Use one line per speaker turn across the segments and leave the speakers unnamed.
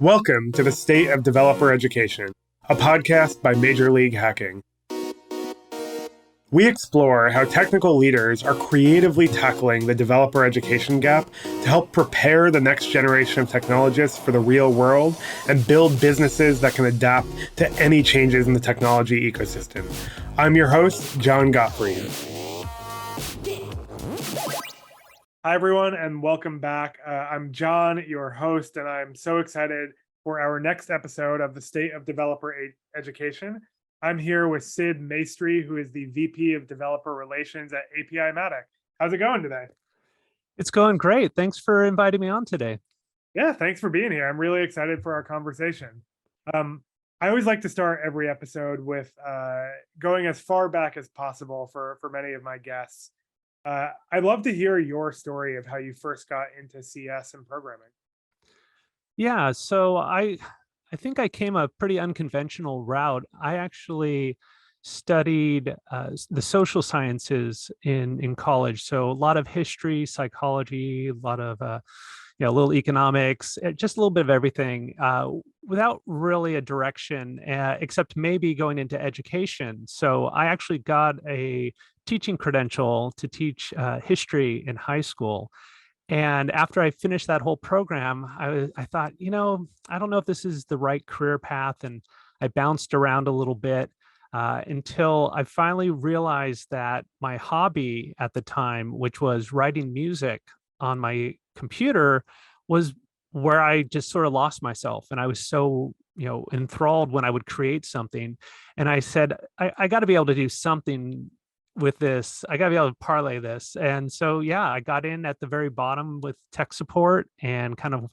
Welcome to the State of Developer Education, a podcast by Major League Hacking. We explore how technical leaders are creatively tackling the developer education gap to help prepare the next generation of technologists for the real world and build businesses that can adapt to any changes in the technology ecosystem. I'm your host, John Gottfried. Hi, everyone, and welcome back. I'm John, your host, and I'm so excited for our next episode of the State of Developer Education. I'm here with Sid Maestre, who is the VP of Developer Relations at APIMatic. How's it going today?
It's going great. Thanks for inviting me on today.
Yeah, thanks for being here. I'm really excited for our conversation. I always like to start every episode with going as far back as possible for many of my guests. I'd love to hear your story of how you first got into CS and programming.
Yeah, so I think I came a pretty unconventional route. I actually studied the social sciences in college. So a lot of history, psychology, a lot of a little economics, just a little bit of everything, without really a direction, except maybe going into education. So I actually got a teaching credential to teach history in high school. And after I finished that whole program, I thought, I don't know if this is the right career path. And I bounced around a little bit until I finally realized that my hobby at the time, which was writing music on my computer, was where I just sort of lost myself. And I was so, enthralled when I would create something. And I said, I got to be able to do something with this. I got to be able to parlay this. And so, yeah, I got in at the very bottom with tech support and kind of,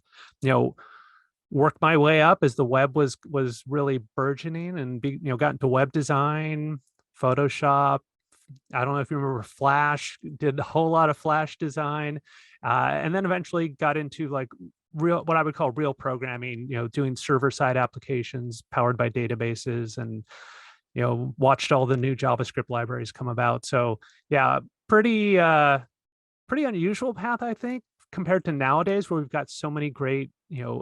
worked my way up as the web was really burgeoning, and got into web design, Photoshop. I don't know if you remember Flash, did a whole lot of Flash design. And then eventually got into like what I would call real programming, doing server-side applications powered by databases, and watched all the new JavaScript libraries come about. So yeah, pretty unusual path, I think, compared to nowadays, where we've got so many great,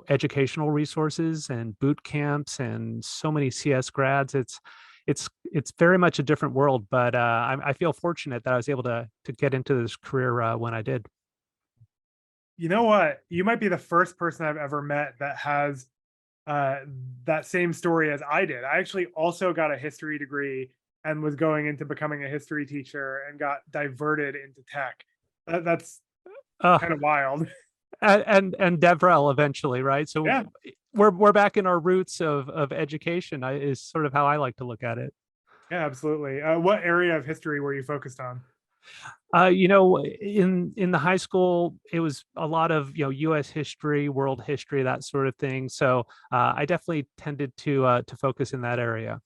educational resources and boot camps and so many CS grads. It's very much a different world, but I feel fortunate that I was able to get into this career when I did.
You know what? You might be the first person I've ever met that has that same story as I did. I actually also got a history degree and was going into becoming a history teacher and got diverted into tech. That's kind of wild.
And DevRel eventually, right? So
yeah,
we're back in our roots of education, is sort of how I like to look at it.
Yeah, absolutely. What area of history were you focused on?
In the high school, it was a lot of U.S. history, world history, that sort of thing. So I definitely tended to focus in that area.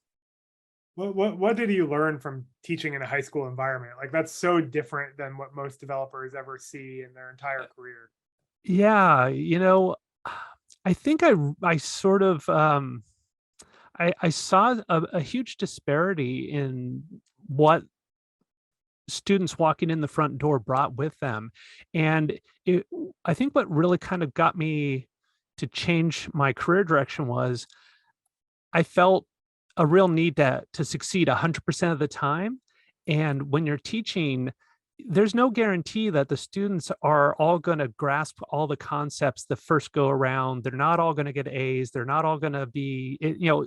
What did you learn from teaching in a high school environment? Like, that's so different than what most developers ever see in their entire career.
Yeah, I think I sort of I saw a huge disparity in what students walking in the front door brought with them. And I think what really kind of got me to change my career direction was I felt a real need to succeed 100% of the time. And when you're teaching, there's no guarantee that the students are all going to grasp all the concepts the first go around. They're not all going to get A's. They're not all going to be,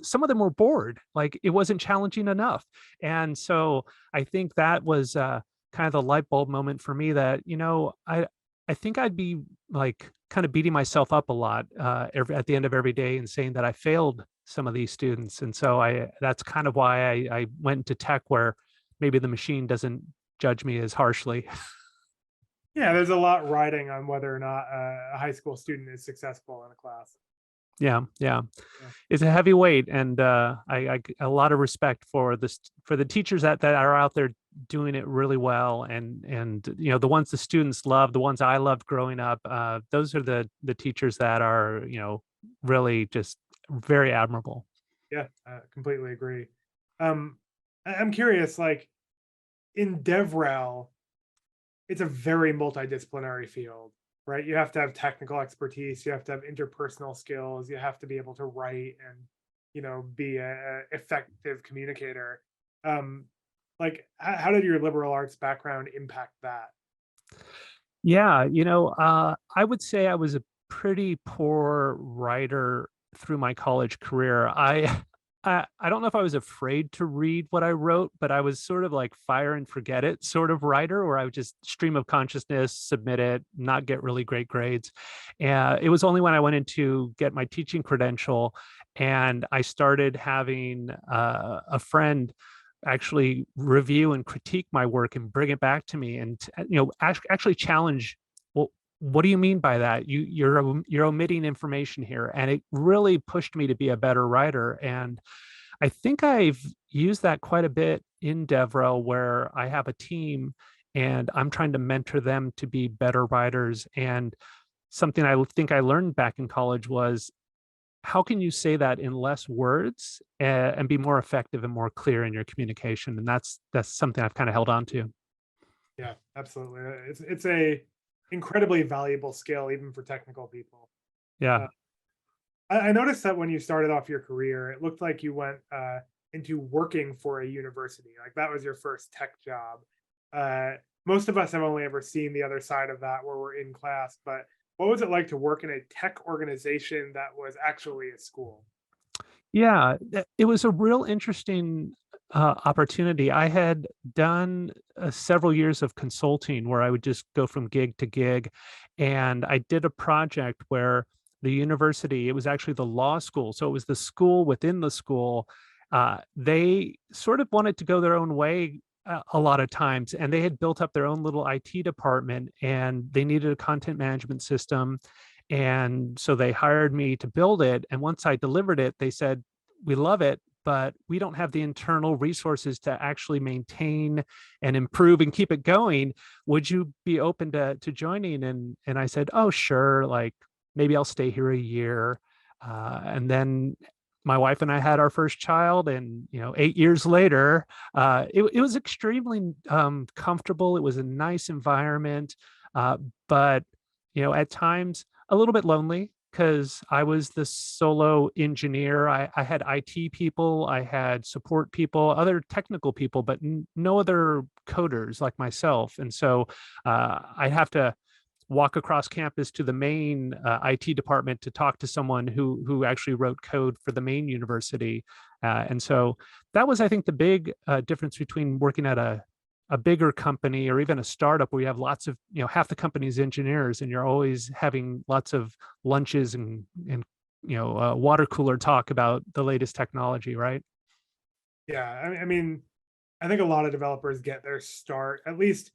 some of them were bored. Like, it wasn't challenging enough. And so I think that was kind of the light bulb moment for me that, I think I'd be like kind of beating myself up a lot at the end of every day and saying that I failed some of these students. And so that's kind of why I went into tech, where maybe the machine doesn't judge me as harshly.
Yeah, there's a lot riding on whether or not a high school student is successful in a class.
Yeah. It's a heavy weight, and I a lot of respect for the teachers that are out there doing it really well, and the ones the students love, the ones I loved growing up. Those are the teachers that are really just very admirable.
Yeah, I completely agree. I'm curious, like, in DevRel, it's a very multidisciplinary field. right? You have to have technical expertise, you have to have interpersonal skills, you have to be able to write and, be a effective communicator. Um, like, how did your liberal arts background impact that?
Yeah, I would say I was a pretty poor writer through my college career. I don't know if I was afraid to read what I wrote, but I was sort of like fire and forget it sort of writer, where I would just stream of consciousness, submit it, not get really great grades. And it was only when I went in to get my teaching credential and I started having a friend actually review and critique my work and bring it back to me and actually challenge, well, what do you mean by that? You're omitting information here. And it really pushed me to be a better writer. And I think I've used that quite a bit in DevRel, where I have a team and I'm trying to mentor them to be better writers. And something I think I learned back in college was, how can you say that in less words and be more effective and more clear in your communication? And that's something I've kind of held on to.
Yeah, absolutely. It's a incredibly valuable skill even for technical people.
Yeah.
Uh, I noticed that when you started off your career, it looked like you went into working for a university. Like that was your first tech job. Uh, Most of us have only ever seen the other side of that where we're in class. But what was it like to work in a tech organization that was actually a school?
Yeah, it was a real interesting opportunity. I had done several years of consulting where I would just go from gig to gig. And I did a project where the university, it was actually the law school. So it was the school within the school. They sort of wanted to go their own way a lot of times. And they had built up their own little IT department and they needed a content management system. And so they hired me to build it. And once I delivered it, they said, we love it, but we don't have the internal resources to actually maintain and improve and keep it going. Would you be open to joining? And I said, oh, sure. Like maybe I'll stay here a year. And then my wife and I had our first child, and 8 years later, it was extremely comfortable. It was a nice environment, but at times a little bit lonely because I was the solo engineer. I had IT people, I had support people, other technical people, but no other coders like myself. And so I'd have to walk across campus to the main IT department to talk to someone who actually wrote code for the main university. And so that was, I think, the big difference between working at a bigger company or even a startup where you have lots of, half the company's engineers and you're always having lots of lunches and water cooler talk about the latest technology, right?
Yeah, I mean, I think a lot of developers get their start, at least,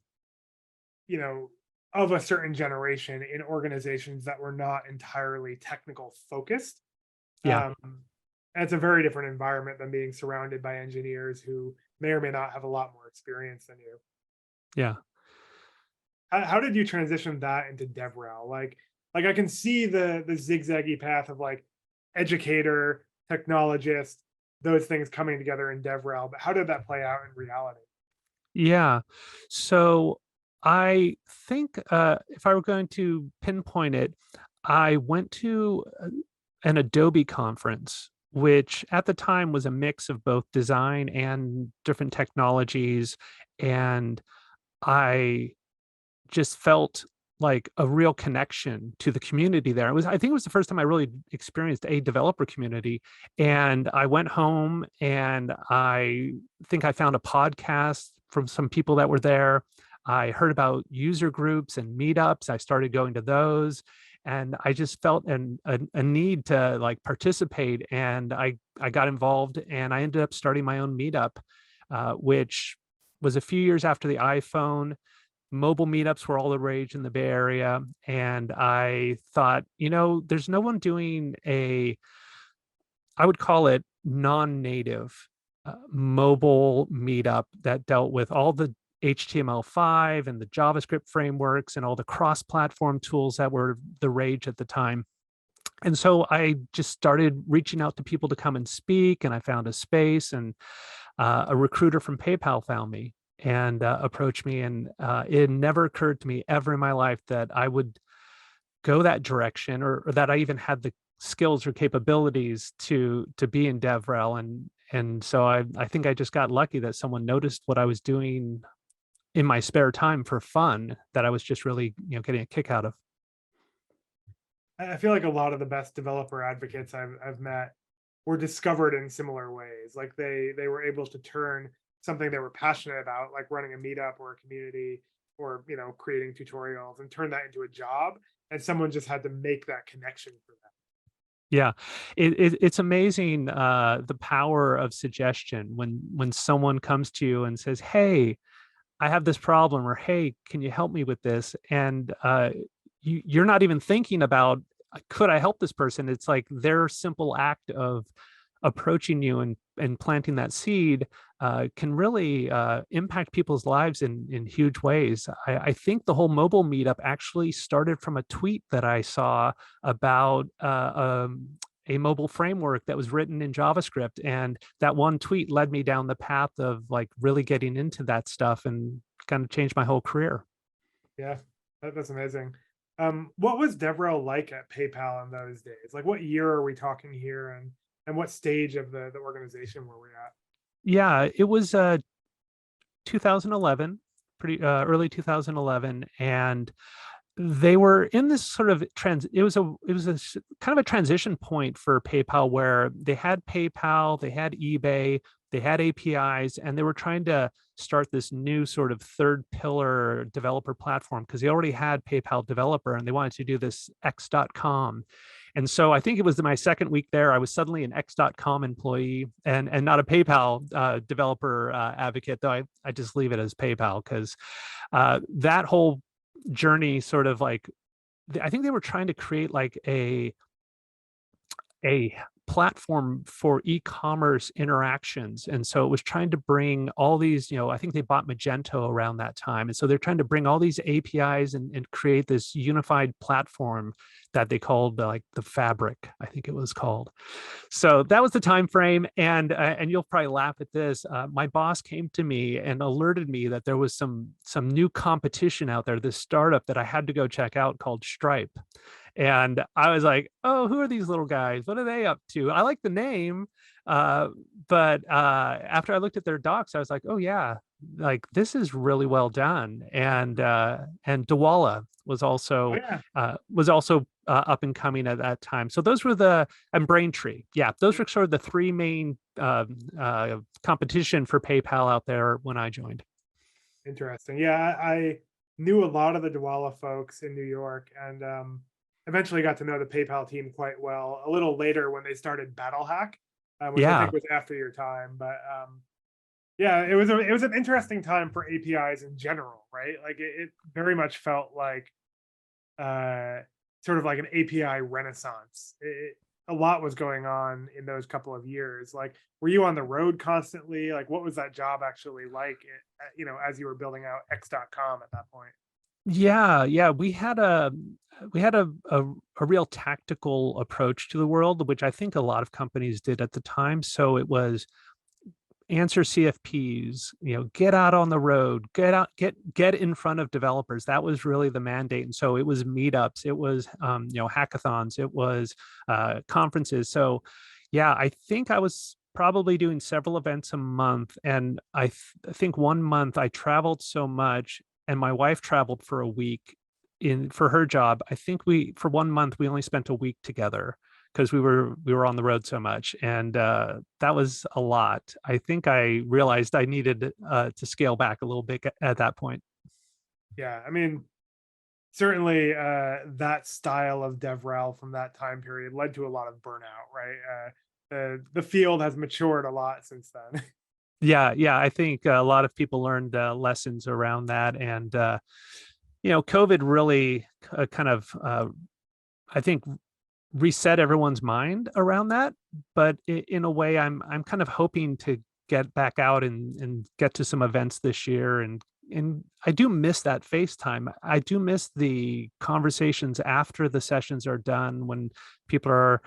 you know, of a certain generation in organizations that were not entirely technical focused.
Yeah,
Um, and it's a very different environment than being surrounded by engineers who may or may not have a lot more experience than you.
yeah.
How did you transition that into DevRel? Like I can see the zigzaggy path of like educator, technologist, those things coming together in DevRel, but how did that play out in reality?
Yeah. So I think if I were going to pinpoint it, I went to an Adobe conference, which at the time was a mix of both design and different technologies. And I just felt like a real connection to the community there. I think it was the first time I really experienced a developer community. And I went home and I think I found a podcast from some people that were there. I heard about user groups and meetups. I started going to those and I just felt a need to like participate. And I got involved and I ended up starting my own meetup, which was a few years after the iPhone. Mobile meetups were all the rage in the Bay Area. And I thought, there's no one doing I would call it non-native mobile meetup that dealt with all the HTML5 and the JavaScript frameworks and all the cross-platform tools that were the rage at the time. And so I just started reaching out to people to come and speak, and I found a space, and a recruiter from PayPal found me and approached me. And it never occurred to me ever in my life that I would go that direction, or that I even had the skills or capabilities to be in DevRel. And so I think I just got lucky that someone noticed what I was doing in my spare time for fun, that I was just really, getting a kick out of.
I feel like a lot of the best developer advocates I've met were discovered in similar ways. Like they were able to turn something they were passionate about, like running a meetup or a community, or creating tutorials, and turn that into a job. And someone just had to make that connection for them.
Yeah, it's amazing, the power of suggestion when someone comes to you and says, "Hey, I have this problem," or "Hey, can you help me with this?" And you're not even thinking about, could I help this person? It's like their simple act of approaching you and planting that seed can really impact people's lives in huge ways. I think the whole mobile meetup actually started from a tweet that I saw about a mobile framework that was written in JavaScript. And that one tweet led me down the path of like really getting into that stuff and kind of changed my whole career.
Yeah, that's amazing. What was DevRel like at PayPal in those days? Like, what year are we talking here, and what stage of the organization were we at?
Yeah, it was 2011, pretty early 2011, and they were in this sort of kind of a transition point for PayPal, where they had PayPal, they had eBay, they had APIs, and they were trying to start this new sort of third pillar developer platform, because they already had PayPal developer and they wanted to do this X.com. And so I think it was my second week there, I was suddenly an X.com employee and not a PayPal developer advocate, though I just leave it as PayPal, because that whole journey sort of like, I think they were trying to create like a platform for e-commerce interactions. And so it was trying to bring all these, I think they bought Magento around that time. And so they're trying to bring all these APIs and create this unified platform that they called like the Fabric, I think it was called. So that was the time frame. And you'll probably laugh at this. My boss came to me and alerted me that there was some new competition out there, this startup that I had to go check out called Stripe. And I was like, "Oh, who are these little guys? What are they up to?" I like the name, but after I looked at their docs, I was like, "Oh yeah, like this is really well done." And Dawala
Oh
also
yeah.
up and coming at that time. So those were and Braintree, yeah, those were sort of the three main competition for PayPal out there when I joined.
Interesting. Yeah, I knew a lot of the Dwala folks in New York, and eventually got to know the PayPal team quite well. A little later when they started BattleHack, which I
Yeah.
think was after your time. But yeah, it was an interesting time for APIs in general, right? Like it very much felt like uh, sort of like an API renaissance. A lot was going on in those couple of years. Like, were you on the road constantly? Like, what was that job actually like? As you were building out X.com at that point.
Yeah, we had a real tactical approach to the world, which I think a lot of companies did at the time. So it was answer CFPs, get out on the road, get in front of developers. That was really the mandate. And so it was meetups, it was hackathons, it was conferences. So yeah, I think I was probably doing several events a month. And I think one month I traveled so much, and my wife traveled for a week for her job. I think for 1 month we only spent a week together, because we were on the road so much. And that was a lot. I think I realized I needed to scale back a little bit at that point.
Yeah, I mean, certainly that style of DevRel from that time period led to a lot of burnout, right? The field has matured a lot since then.
Yeah, I think a lot of people learned lessons around that. And COVID really kind of I think reset everyone's mind around that. But in a way, I'm kind of hoping to get back out and get to some events this year. And I do miss that FaceTime. I do miss the conversations after the sessions are done, when people are,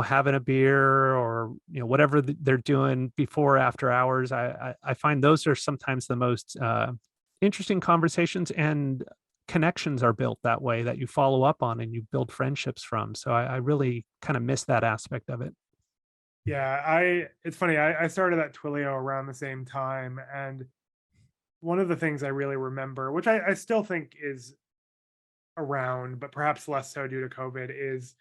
having a beer, or whatever they're doing before or after hours. I find those are sometimes the most interesting conversations, and connections are built that way that you follow up on and you build friendships from. So I really kind of miss that aspect of it.
Yeah, it's funny. I started at Twilio around the same time, and one of the things I really remember, which I still think is around, but perhaps less so due to COVID, is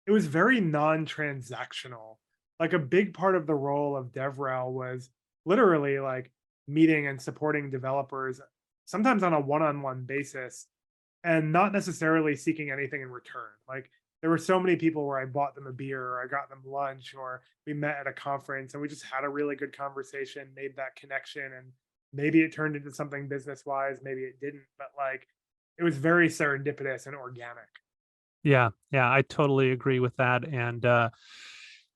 it was very non-transactional. Like a big part of the role of DevRel was literally like meeting and supporting developers, sometimes on a one-on-one basis, and not necessarily seeking anything in return. Like there were so many people where I bought them a beer or I got them lunch or we met at a conference and we just had a really good conversation, made that connection, and maybe it turned into something business wise, maybe it didn't, but like it was very serendipitous and organic.
Yeah, yeah, I totally agree with that. And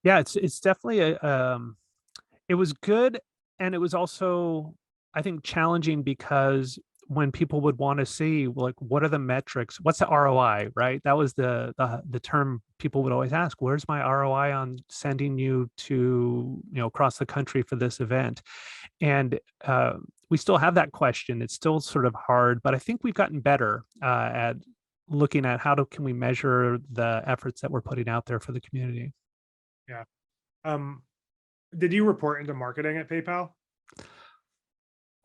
yeah, it's definitely it was good, and it was also, I think, challenging because when people would want to see, like, what are the metrics? What's the ROI, right? That was the term people would always ask. Where's my ROI on sending you to, across the country for this event? And we still have that question. It's still sort of hard, but I think we've gotten better at looking at can we measure the efforts that we're putting out there for the community.
Yeah. Um, did you report into marketing at PayPal?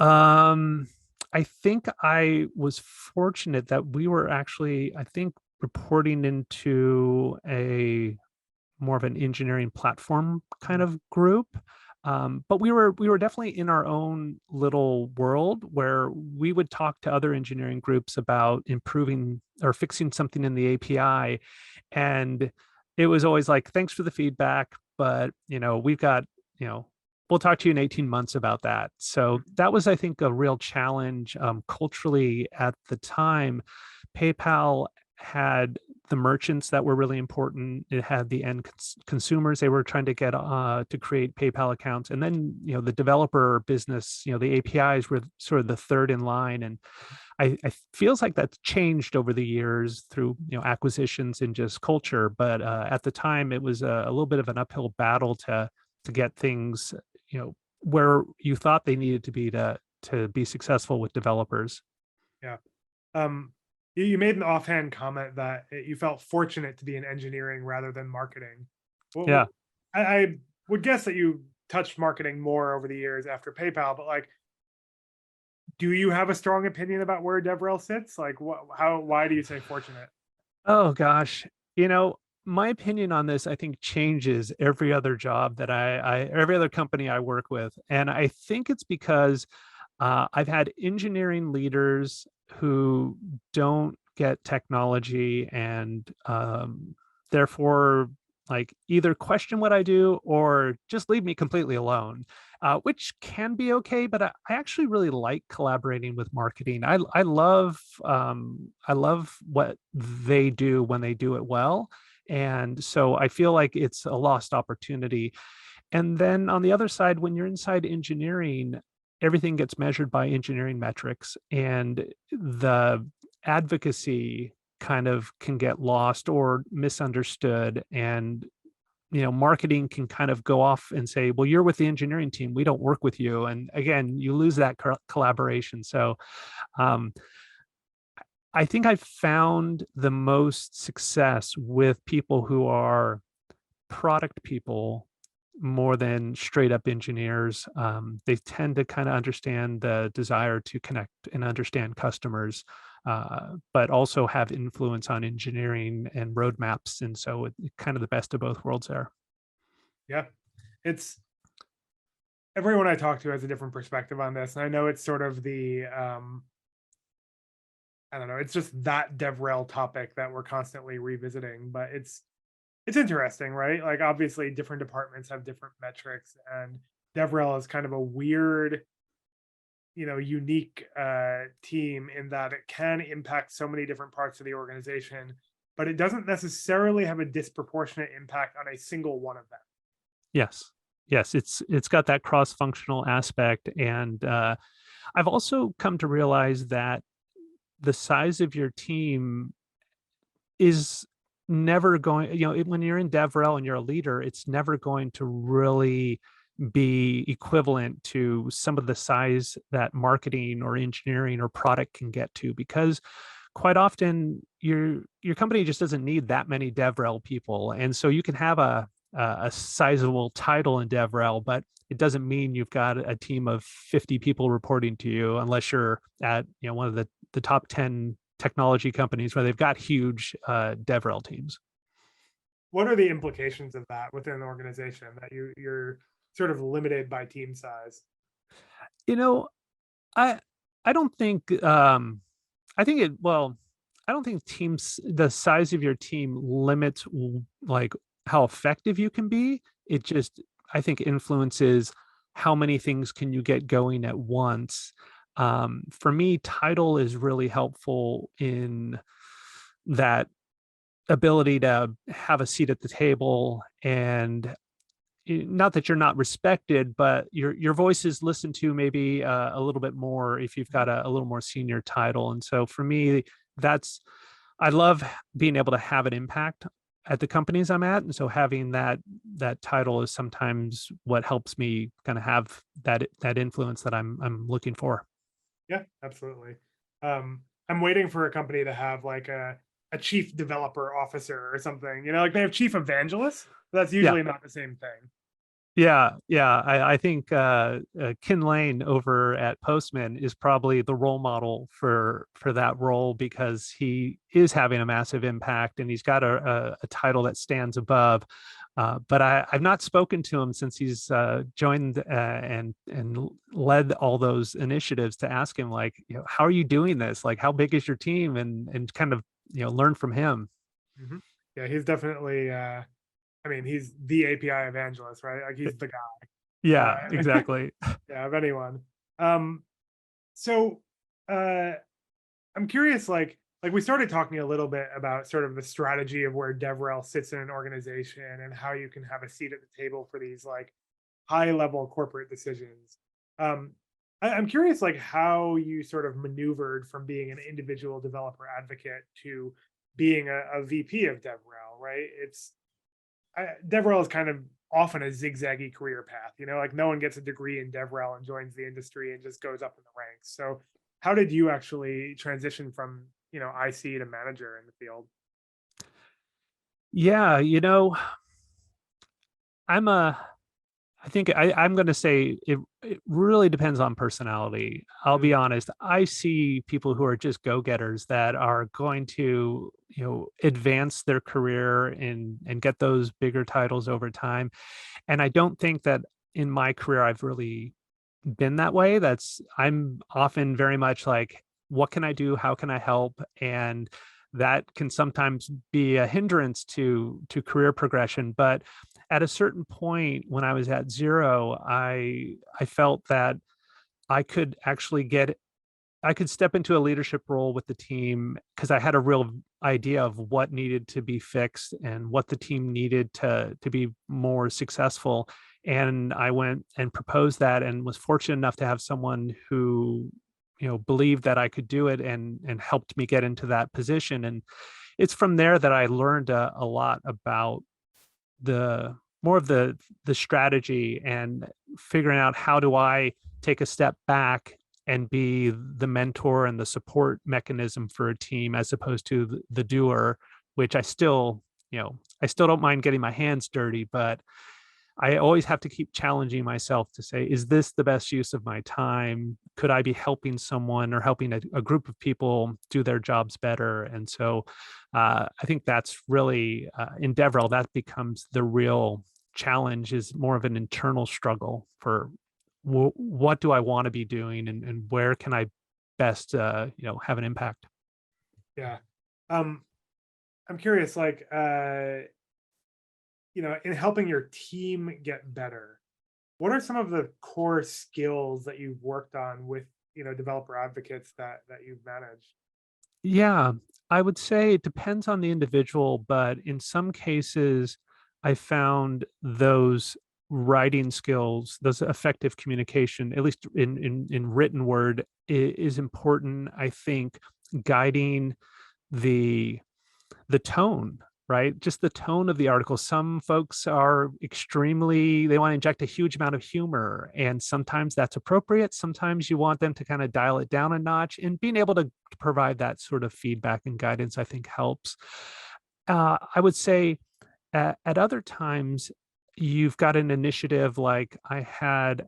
Um, I think I was fortunate that we were actually, I think, reporting into a more of an engineering platform kind
Mhm.
of group. But we were definitely in our own little world where we would talk to other engineering groups about improving or fixing something in the API. And it was always like, thanks for the feedback, but we've got, you know, we'll talk to you in 18 months about that. So that was, I think, a real challenge culturally at the time. PayPal had the merchants that were really important. It had the end consumers they were trying to get to create PayPal accounts, and then the developer business. The APIs were sort of the third in line, and I feels like that's changed over the years through acquisitions and just culture. But at the time, it was a little bit of an uphill battle to get things where you thought they needed to be successful with developers.
Yeah. Um, you made an offhand comment that you felt fortunate to be in engineering rather than marketing.
Yeah.
I would guess that you touched marketing more over the years after PayPal, but like, do you have a strong opinion about where DevRel sits? Like, why do you say fortunate?
Oh gosh, my opinion on this, I think, changes every other job that every other company I work with, and I think it's because I've had engineering leaders who don't get technology and therefore like either question what I do or just leave me completely alone, which can be okay. But I actually really like collaborating with marketing. I love what they do when they do it well. And so I feel like it's a lost opportunity. And then on the other side, when you're inside engineering, everything gets measured by engineering metrics, and the advocacy kind of can get lost or misunderstood. And marketing can kind of go off and say, well, you're with the engineering team, we don't work with you. And again, you lose that collaboration. So um, I think I've found the most success with people who are product people more than straight up engineers. They tend to kind of understand the desire to connect and understand customers, but also have influence on engineering and roadmaps. And so kind of the best of both worlds there.
Yeah, it's everyone I talk to has a different perspective on this, and I know it's sort of the I don't know, it's just that DevRel topic that we're constantly revisiting, but it's interesting, right? Like obviously different departments have different metrics, and DevRel is kind of a weird, unique team in that it can impact so many different parts of the organization, but it doesn't necessarily have a disproportionate impact on a single one of them.
Yes. Yes, it's got that cross-functional aspect. And I've also come to realize that the size of your team is never going, when you're in DevRel and you're a leader, it's never going to really be equivalent to some of the size that marketing or engineering or product can get to, because quite often your company just doesn't need that many DevRel people. And so you can have a sizable title in DevRel, but it doesn't mean you've got a team of 50 people reporting to you unless you're at one of the top 10 technology companies where they've got huge DevRel teams.
What are the implications of that within an organization that you're sort of limited by team size?
You know, I I don't think I think it well, I don't think teams the size of your team limits like how effective you can be. It just, I think, influences how many things can you get going at once. For me, title is really helpful in that ability to have a seat at the table, and not that you're not respected, but your voice is listened to maybe a little bit more if you've got a little more senior title. And so for me, that's I love being able to have an impact at the companies I'm at, and so having that title is sometimes what helps me kind of have that influence that I'm looking for.
Yeah, absolutely. I'm waiting for a company to have like a chief developer officer or something. Like they have chief evangelist, but that's
Yeah.
usually not the same thing.
Yeah. I think Kin Lane over at Postman is probably the role model for that role, because he is having a massive impact and he's got a title that stands above. But I've not spoken to him since he's joined and led all those initiatives, to ask him, like, how are you doing this? Like, how big is your team? And kind of learn from him.
Mhm. Yeah, he's definitely. I mean, he's the API evangelist, right? Like he's the guy.
Yeah, exactly.
Yeah, of anyone. Um, so uh, I'm curious, like we started talking a little bit about sort of the strategy of where DevRel sits in an organization and how you can have a seat at the table for these like high level corporate decisions. Um, I'm curious, like how you sort of maneuvered from being an individual developer advocate to being a VP of DevRel, right? DevRel is kind of often a zigzaggy career path. Like no one gets a degree in DevRel and joins the industry and just goes up in the ranks. So, how did you actually transition from IC to manager in the field?
Yeah, I'm a I think I'm going to say it really depends on personality. I'll be
Mm,
honest. I see people who are just go-getters that are going to, advance their career and get those bigger titles over time. And I don't think that in my career I've really been that way. I'm often very much like, what can I do? How can I help? And that can sometimes be a hindrance to career progression. But at a certain point when I was at zero, I felt that I could actually I could step into a leadership role with the team, because I had a real idea of what needed to be fixed and what the team needed to be more successful. And I went and proposed that, and was fortunate enough to have someone who, believed that I could do it, and helped me get into that position. And it's from there that I learned a lot about the more of the strategy, and figuring out how do I take a step back and be the mentor and the support mechanism for a team, as opposed to the doer, which I still don't mind getting my hands dirty, but I always have to keep challenging myself to say, is this the best use of my time? Could I be helping someone or helping a group of people do their jobs better? And so I think that's really in DevRel, that becomes the real challenge, is more of an internal struggle for what do I want to be doing, and where can I best, have an impact?
yeah. Um, I'm curious, like, in helping your team get better, what are some of the core skills that you've worked on with, developer advocates that you've managed?
Yeah, I would say it depends on the individual, but in some cases, I found those writing skills, those effective communication, at least in written word, is important. I think guiding the the tone right? Just the tone of the article. Some folks are they want to inject a huge amount of humor, and sometimes that's appropriate. Sometimes you want them to kind of dial it down a notch, and being able to provide that sort of feedback and guidance, I think, helps. I would say at other times, you've got an initiative like I had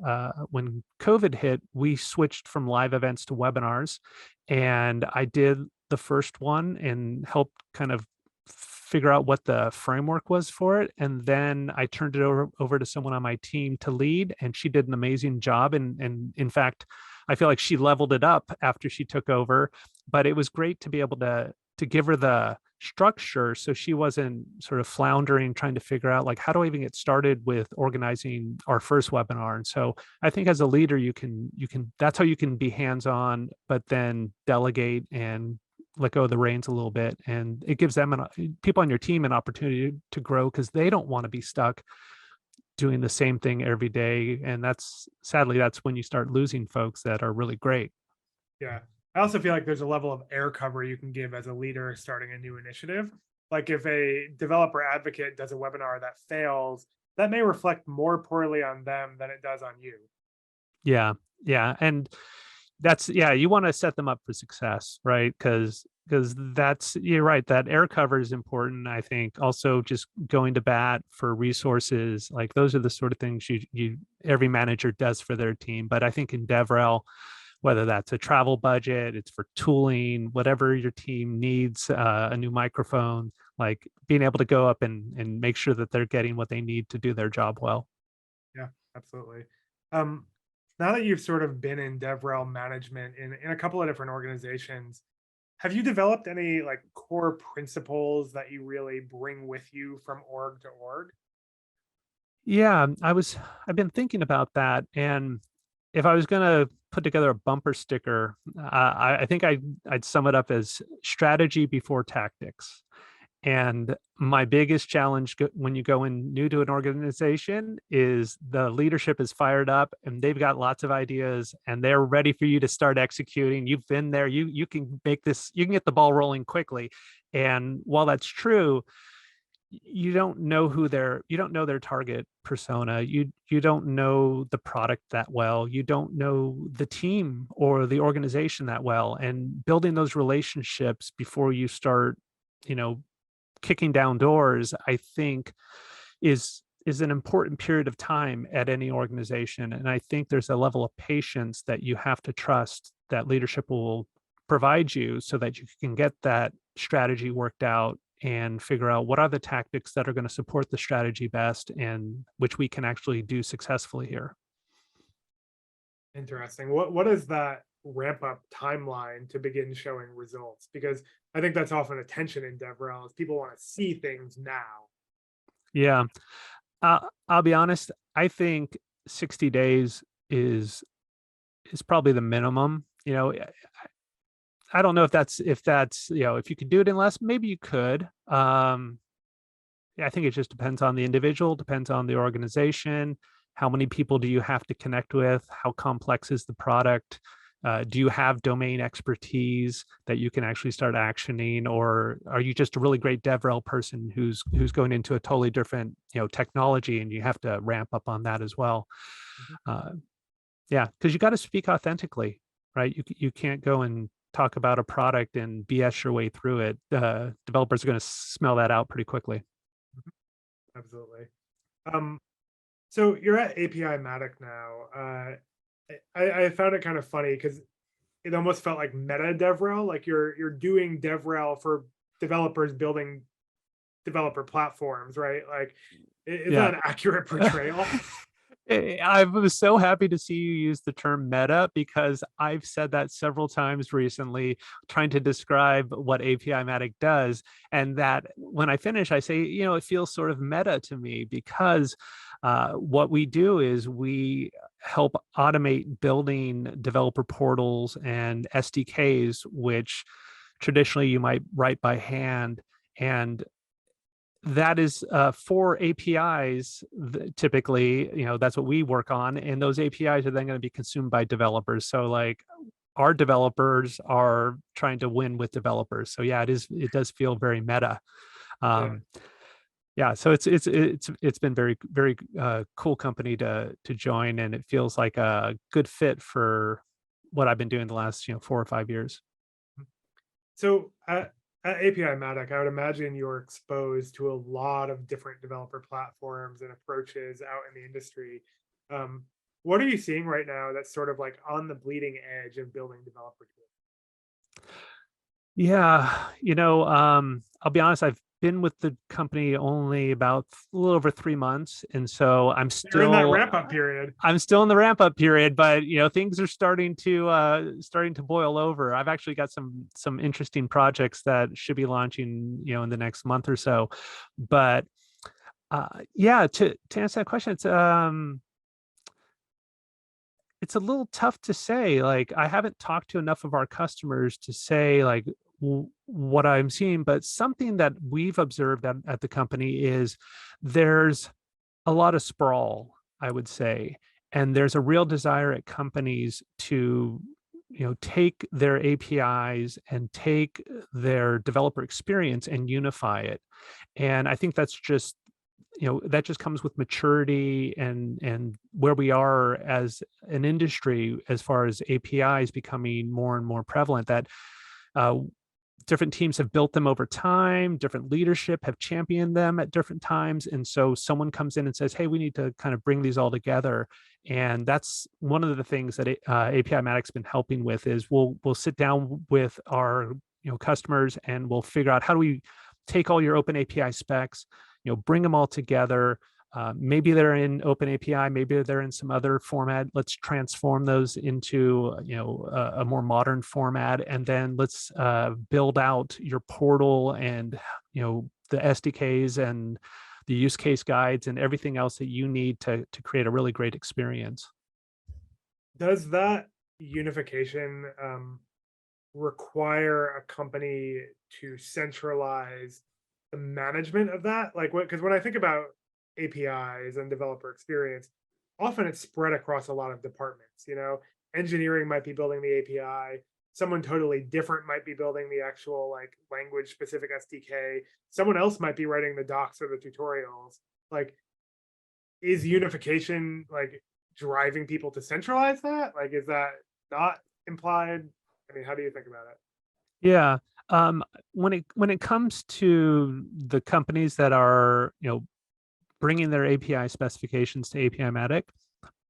when COVID hit, we switched from live events to webinars. And I did the first one and helped kind of figure out what the framework was for it. And then I turned it over to someone on my team to lead, and she did an amazing job. And in fact, I feel like she leveled it up after she took over. But it was great to be able to give her the structure so she wasn't sort of floundering trying to figure out like, how do I even get started with organizing our first webinar. And so I think as a leader, you can that's how you can be hands-on, but then delegate and let go of the reins a little bit. And it gives them people on your team an opportunity to grow, because they don't want to be stuck doing the same thing every day. And that's when you start losing folks that are really great.
Yeah. I also feel like there's a level of air cover you can give as a leader starting a new initiative. Like if a developer advocate does a webinar that fails, that may reflect more poorly on them than it does on you.
Yeah. Yeah. And you want to set them up for success, right? Because you're right, that air cover is important. I think also just going to bat for resources, like those are the sort of things you every manager does for their team. But I think in DevRel, whether that's a travel budget, it's for tooling, whatever your team needs, a new microphone, like being able to go up and make sure that they're getting what they need to do their job well.
Yeah, absolutely. Um, Now that you've sort of been in DevRel management in a couple of different organizations, have you developed any like core principles that you really bring with you from org to org?
Yeah, I've been thinking about that. And if I was going to put together a bumper sticker, I think I'd sum it up as strategy before tactics. And my biggest challenge when you go in new to an organization is the leadership is fired up and they've got lots of ideas and they're ready for you to start executing. You've been there. You can you can get the ball rolling quickly. And while that's true, you don't know their target persona. You don't know the product that well. You don't know the team or the organization that well. And building those relationships before you start, you know, kicking down doors, I think is an important period of time at any organization. And I think there's a level of patience that you have to trust that leadership will provide you so that you can get that strategy worked out and figure out what are the tactics that are going to support the strategy best and which we can actually do successfully here.
Interesting. What is that ramp up timeline to begin showing results? Because I think that's often a tension in DevRel is people want to see things now.
Yeah. I'll be honest. I think 60 days is probably the minimum. You know, I don't know if that's if you could do it in less, maybe you could. Yeah, I think it just depends on the individual, depends on the organization. How many people do you have to connect with? How complex is the product? Do you have domain expertise that you can actually start actioning, or are you just a really great DevRel person who's going into a totally different technology, and you have to ramp up on that as well?
Mhm.
Uh, yeah, because you got to speak authentically, right? You can't go and talk about a product and BS your way through it. Developers are going to smell that out pretty quickly.
Absolutely. Um, so you're at APIMatic now. I found it kind of funny because it almost felt like meta DevRel, like you're doing DevRel for developers building developer platforms, right? Like, is
Yeah.
that an accurate portrayal?
I was so happy to see you use the term meta, because I've said that several times recently, trying to describe what APIMatic does. And that when I finish, I say, it feels sort of meta to me, because what we do is we help automate building developer portals and SDKs, which traditionally you might write by hand. And that is for APIs. Typically, that's what we work on, and those APIs are then going to be consumed by developers. So, like, our developers are trying to win with developers. So, yeah, it does feel very meta.
Yeah.
Um, yeah, so it's been very cool company to join, and it feels like a good fit for what I've been doing the last 4 or 5 years.
So at APIMatic, I would imagine you're exposed to a lot of different developer platforms and approaches out in the industry. Um, what are you seeing right now that's sort of like on the bleeding edge of building developer tools?
Yeah, I'll be honest, I've been with the company only about a little over 3 months, and so
You're in that ramp up period.
I'm still in the ramp up period, but things are starting to boil over. I've actually got some interesting projects that should be launching, in the next month or so. But yeah, to answer that question, it's a little tough to say. Like, I haven't talked to enough of our customers to say like what I'm seeing, but something that we've observed at the company is there's a lot of sprawl, I would say. And there's a real desire at companies to, take their APIs and take their developer experience and unify it. And I think that just comes with maturity and where we are as an industry as far as APIs becoming more and more prevalent, that uh, different teams have built them over time, different leadership have championed them at different times, and so someone comes in and says, hey, we need to kind of bring these all together. And that's one of the things that APImatic's been helping with. Is we'll sit down with our customers, and we'll figure out, how do we take all your open API specs, bring them all together. Maybe they're in open API, maybe they're in some other format. Let's transform those into a more modern format, and then let's build out your portal and the SDKs and the use case guides and everything else that you need to create a really great experience.
Does that unification require a company to centralize the management of that? Like, what? Because when I think about APIs and developer experience, often it's spread across a lot of departments. Engineering might be building the API. Someone totally different might be building the actual like language specific SDK. Someone else might be writing the docs or the tutorials. Like, is unification like driving people to centralize that? Like, is that not implied? I mean, how do you think about it?
Yeah. When it comes to the companies that are bringing their API specifications to APImatic,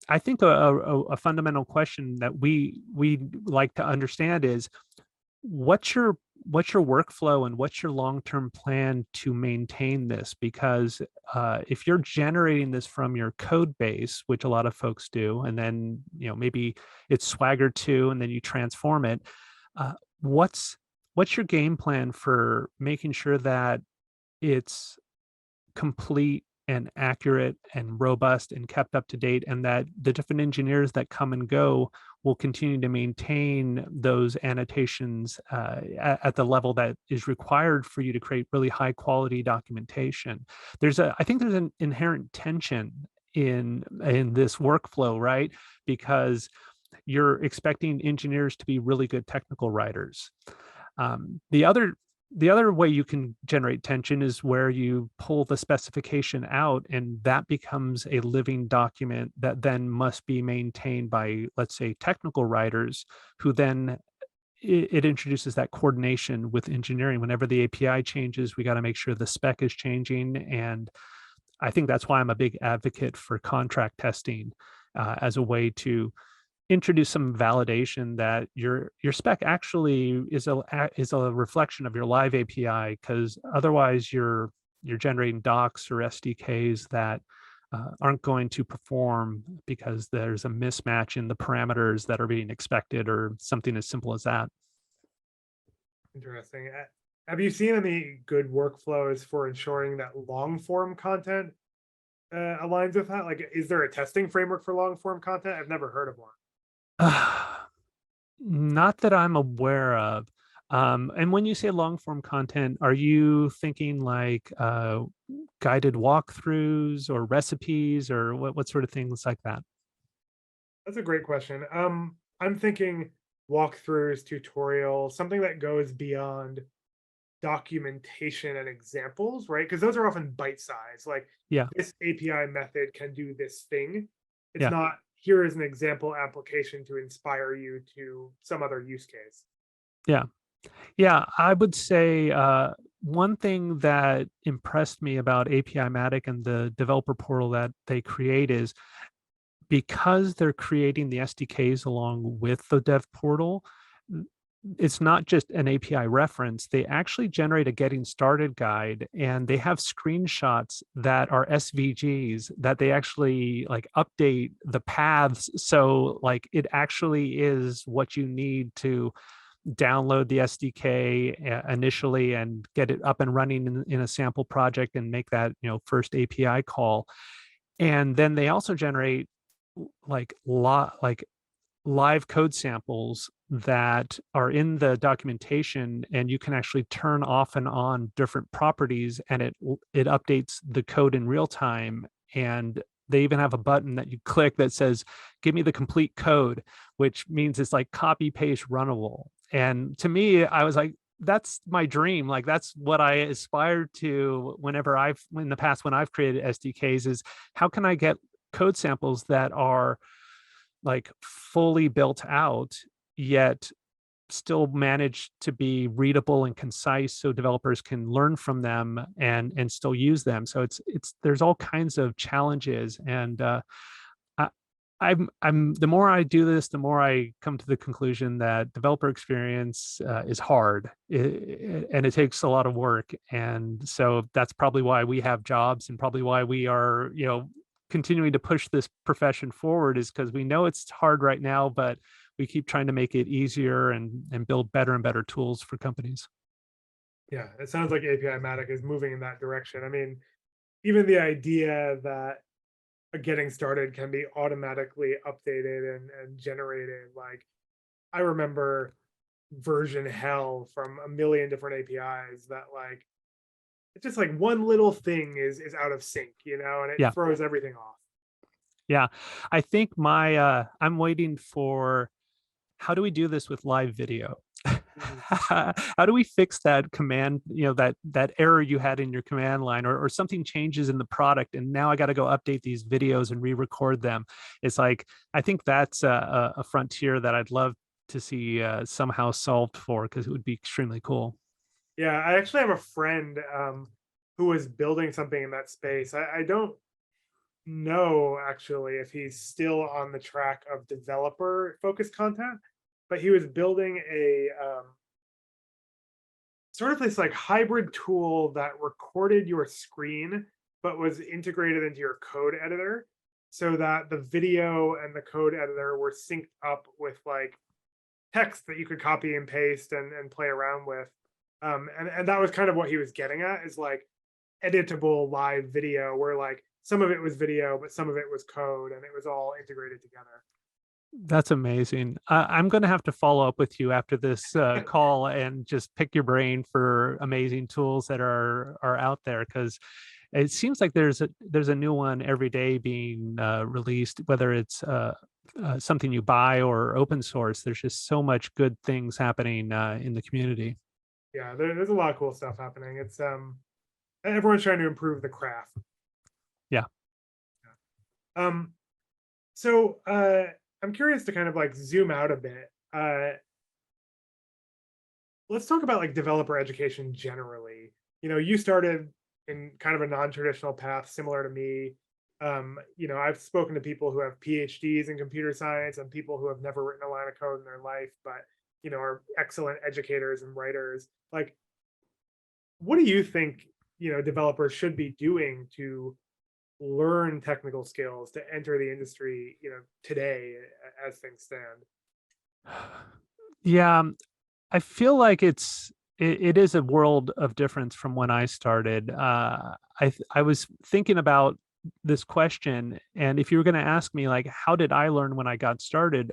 I think a fundamental question that we like to understand is, what's your workflow and what's your long-term plan to maintain this? Because if you're generating this from your code base, which a lot of folks do, and then maybe it's Swagger 2 and then you transform it, uh, what's what's your game plan for making sure that it's complete and accurate and robust and kept up to date, and that the different engineers that come and go will continue to maintain those annotations at the level that is required for you to create really high quality documentation? I think there's an inherent tension in this workflow, right? Because you're expecting engineers to be really good technical writers. The other way you can generate tension is where you pull the specification out, and that becomes a living document that then must be maintained by, let's say, technical writers, who then it introduces that coordination with engineering. Whenever the API changes, we got to make sure the spec is changing. And I think that's why I'm a big advocate for contract testing as a way to introduce some validation that your spec actually is a reflection of your live API, because otherwise you're generating docs or SDKs that aren't going to perform because there's a mismatch in the parameters that are being expected, or something as simple as that.
Interesting. Have you seen any good workflows for ensuring that long form content aligns with that? Like, is there a testing framework for long form content? I've never heard of one.
Not that I'm aware of. And when you say long form content, are you thinking like guided walkthroughs or recipes, or what sort of things like that?
That's a great question. I'm thinking walkthroughs, tutorials, something that goes beyond documentation and examples, right? Because those are often bite size. Like
Yeah.
this API method can do this thing. It's
Yeah.
not here is an example application to inspire you to some other use case.
Yeah. Yeah, I would say one thing that impressed me about APIMatic and the developer portal that they create is because they're creating the SDKs along with the dev portal, it's not just an API reference. They actually generate a getting started guide, and they have screenshots that are SVGs that they actually like update the paths. So like it actually is what you need to download the SDK initially and get it up and running in a sample project and make that, first API call. And then they also generate like live code samples that are in the documentation, and you can actually turn off and on different properties, and it updates the code in real time. And they even have a button that you click that says give me the complete code, which means it's like copy paste runnable. And to me, I was like, that's my dream. Like that's what I aspire to whenever in the past when I've created SDKs, is how can I get code samples that are like fully built out, yet still manage to be readable and concise so developers can learn from them and still use them. So it's there's all kinds of challenges. And I, I'm the more I do this, the more I come to the conclusion that developer experience is hard, and it takes a lot of work. And so that's probably why we have jobs, and probably why we are, continuing to push this profession forward, is because we know it's hard right now, but we keep trying to make it easier and build better and better tools for companies.
Yeah, it sounds like APImatic is moving in that direction. I mean, even the idea that a getting started can be automatically updated and generated. Like I remember version hell from a million different APIs that like it's just like one little thing is out of sync, and it
Yeah.
throws everything off.
Yeah. I think I'm waiting for, how do we do this with live video?
Mhm.
How do we fix that command, that error you had in your command line, or something changes in the product and now I got to go update these videos and re-record them? It's like, I think that's a frontier that I'd love to see somehow solved for, because it would be extremely cool.
Yeah, I actually have a friend who was building something in that space. I don't know actually if he's still on the track of developer focused content, but he was building a sort of this like hybrid tool that recorded your screen but was integrated into your code editor so that the video and the code editor were synced up with like text that you could copy and paste and play around with. And that was kind of what he was getting at, is like editable live video where like some of it was video but some of it was code and it was all integrated together.
That's amazing. I'm going to have to follow up with you after this call and just pick your brain for amazing tools that are out there, because it seems like there's a new one every day being released, whether it's something you buy or open source. There's just so much good things happening in the community.
Yeah, there's a lot of cool stuff happening. It's everyone's trying to improve the craft.
Yeah.
um so I'm curious to kind of like zoom out a bit. Let's talk about like developer education generally. You started in kind of a non-traditional path similar to me. I've spoken to people who have PhDs in computer science and people who have never written a line of code in their life, but are excellent educators and writers. Like, what do you think developers should be doing to learn technical skills to enter the industry today as things stand?
Yeah, I feel like it is a world of difference from when I started. I was thinking about this question, and if you were going to ask me like, how did I learn when I got started?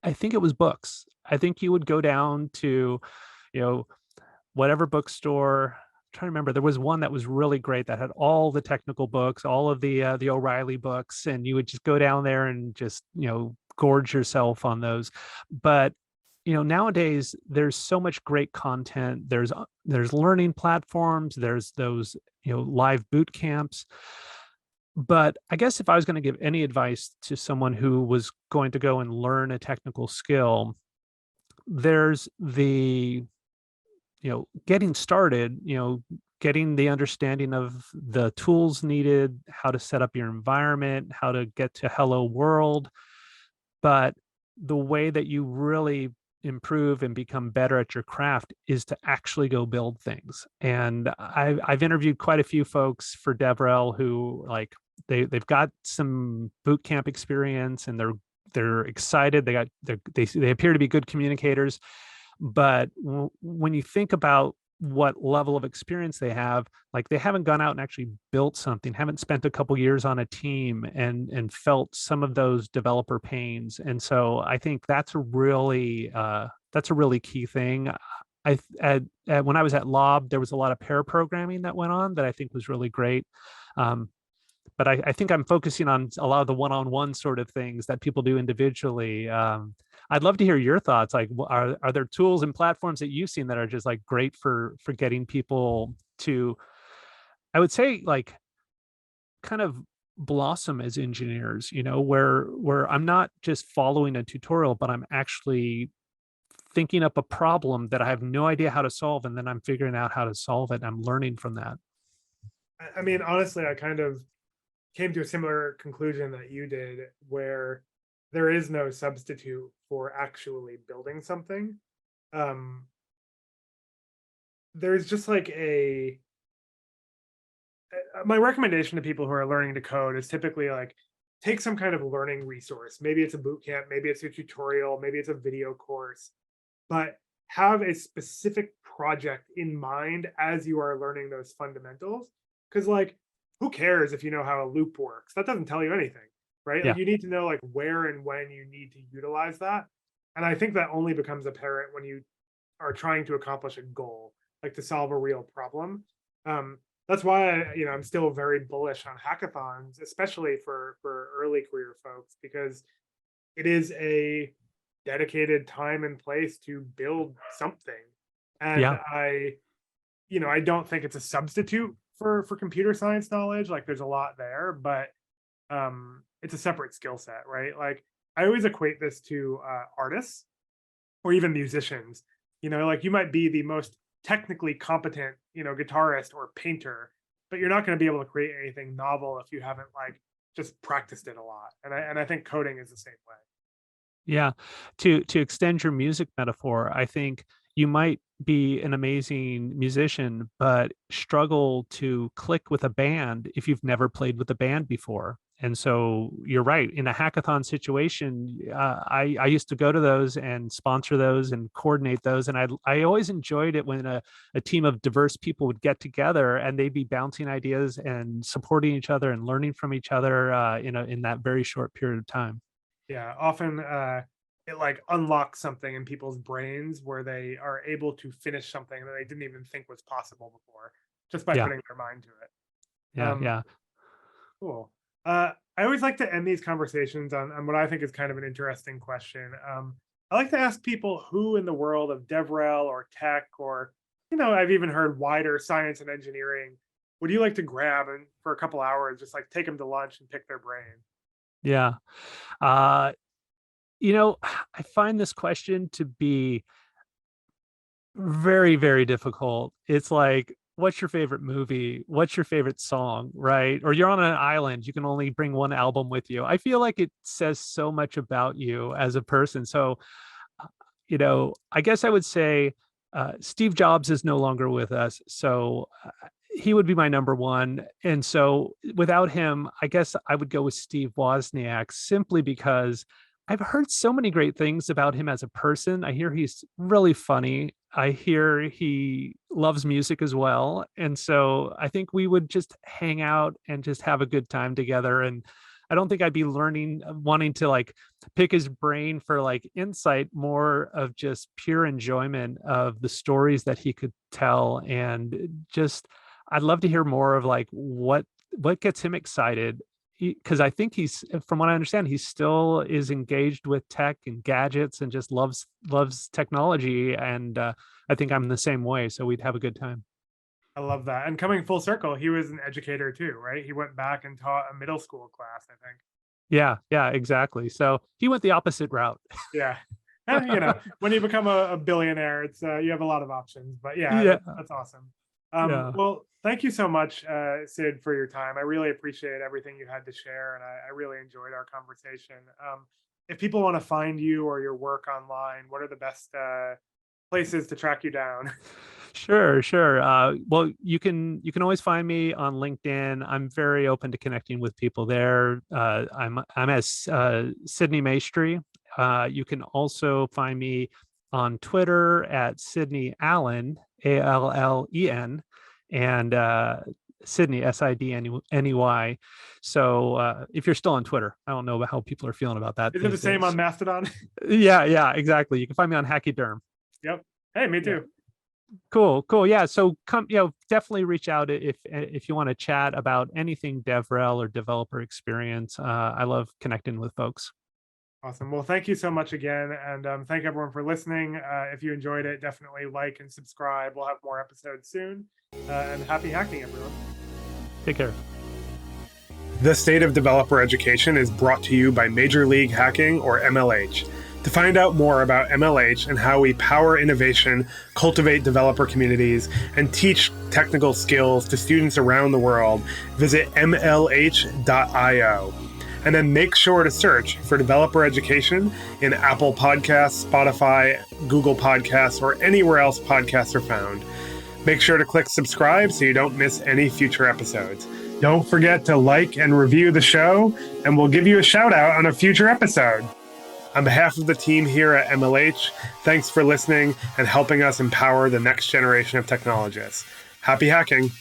I think it was books. I think you would go down to, you know, whatever bookstore. I'm trying to remember, there was one that was really great that had all the technical books, all of the O'Reilly books, and you would just go down there and just gorge yourself on those. But nowadays there's so much great content. There's learning platforms, there's those, live boot camps. But I guess if I was going to give any advice to someone who was going to go and learn a technical skill, there's getting started, getting the understanding of the tools needed, how to set up your environment, how to get to hello world. But the way that you really improve and become better at your craft is to actually go build things. And I've interviewed quite a few folks for DevRel who like they've got some boot camp experience and they're excited. They appear to be good communicators, but when you think about what level of experience they have, like they haven't gone out and actually built something, haven't spent a couple years on a team and felt some of those developer pains. And so I think that's a really key thing. When I was at Lob, there was a lot of pair programming that went on that I think was really great. But I think I'm focusing on a lot of the one-on-one sort of things that people do individually. I'd love to hear your thoughts. Like, are there tools and platforms that you've seen that are just like great for getting people to, I would say, like, kind of blossom as engineers? Where I'm not just following a tutorial, but I'm actually thinking up a problem that I have no idea how to solve, and then I'm figuring out how to solve it. And I'm learning from that.
I mean, honestly, I kind of came to a similar conclusion that you did, where there is no substitute for actually building something. There's just like my recommendation to people who are learning to code is typically like take some kind of learning resource. Maybe it's a boot camp, maybe it's a tutorial, maybe it's a video course, but have a specific project in mind as you are learning those fundamentals. Because like, who cares if you know how a loop works? That doesn't tell you anything, right?
Yeah.
Like you need to know like where and when you need to utilize that. And I think that only becomes apparent when you are trying to accomplish a goal, like to solve a real problem. That's why I'm still very bullish on hackathons, especially for early career folks, because it is a dedicated time and place to build something. And
Yeah.
I don't think it's a substitute for computer science knowledge. Like there's a lot there, but it's a separate skill set, right? Like I always equate this to artists or even musicians. Like you might be the most technically competent, guitarist or painter, but you're not going to be able to create anything novel if you haven't like just practiced it a lot. And I think coding is the same way.
Yeah. To extend your music metaphor, I think you might be an amazing musician, but struggle to click with a band if you've never played with a band before. And so you're right. In a hackathon situation, I used to go to those and sponsor those and coordinate those. And I always enjoyed it when a team of diverse people would get together and they'd be bouncing ideas and supporting each other and learning from each other in that very short period of time.
Yeah, often it like unlocks something in people's brains where they are able to finish something that they didn't even think was possible before, just by
Yeah.
putting their mind to it.
Yeah.
Um,
Yeah.
cool. I always like to end these conversations on what I think is kind of an interesting question. I like to ask people who in the world of DevRel or tech, or I've even heard wider science and engineering, would you like to grab and for a couple hours just like take them to lunch and pick their brain?
Yeah. Uh, I find this question to be very, very difficult. It's like, what's your favorite movie? What's your favorite song, right? Or you're on an island, you can only bring one album with you. I feel like it says so much about you as a person. So, I guess I would say Steve Jobs is no longer with us. So he would be my number one. And so without him, I guess I would go with Steve Wozniak simply because I've heard so many great things about him as a person. I hear he's really funny. I hear he loves music as well. And so I think we would just hang out and just have a good time together. And I don't think I'd be wanting to like pick his brain for like insight, more of just pure enjoyment of the stories that he could tell. And just, I'd love to hear more of like what gets him excited because I think from what I understand, he still is engaged with tech and gadgets and just loves technology. And I think I'm the same way. So we'd have a good time.
I love that. And coming full circle, he was an educator too, right? He went back and taught a middle school class, I think.
Yeah, exactly. So he went the opposite route.
Yeah. When you become a billionaire, it's you have a lot of options. But yeah,
Yeah,
that's awesome.
yeah.
Well, thank you so much, Sid, for your time. I really appreciate everything you had to share, and I really enjoyed our conversation. If people want to find you or your work online, what are the best places to track you down?
Sure. Well, you can always find me on LinkedIn. I'm very open to connecting with people there. I'm as Sydney Maestre. You can also find me on Twitter at Sydney Allen, Allen, and Sydney Sidney. So if you're still on Twitter, I don't know how people are feeling about that
Is it the
these
same
days.
on Mastodon?
Yeah, exactly. You can find me on Hachyderm.
Yep. Hey, me
Yeah.
too.
Cool. Yeah. So definitely reach out if you want to chat about anything DevRel or developer experience. I love connecting with folks.
Awesome. Well, thank you so much again. And thank everyone for listening. If you enjoyed it, definitely like and subscribe. We'll have more episodes soon. And happy hacking, everyone.
Take care.
The State of Developer Education is brought to you by Major League Hacking, or MLH. To find out more about MLH and how we power innovation, cultivate developer communities, and teach technical skills to students around the world, visit mlh.io. And then make sure to search for developer education in Apple Podcasts, Spotify, Google Podcasts, or anywhere else podcasts are found. Make sure to click subscribe so you don't miss any future episodes. Don't forget to like and review the show, and we'll give you a shout out on a future episode. On behalf of the team here at MLH, thanks for listening and helping us empower the next generation of technologists. Happy hacking.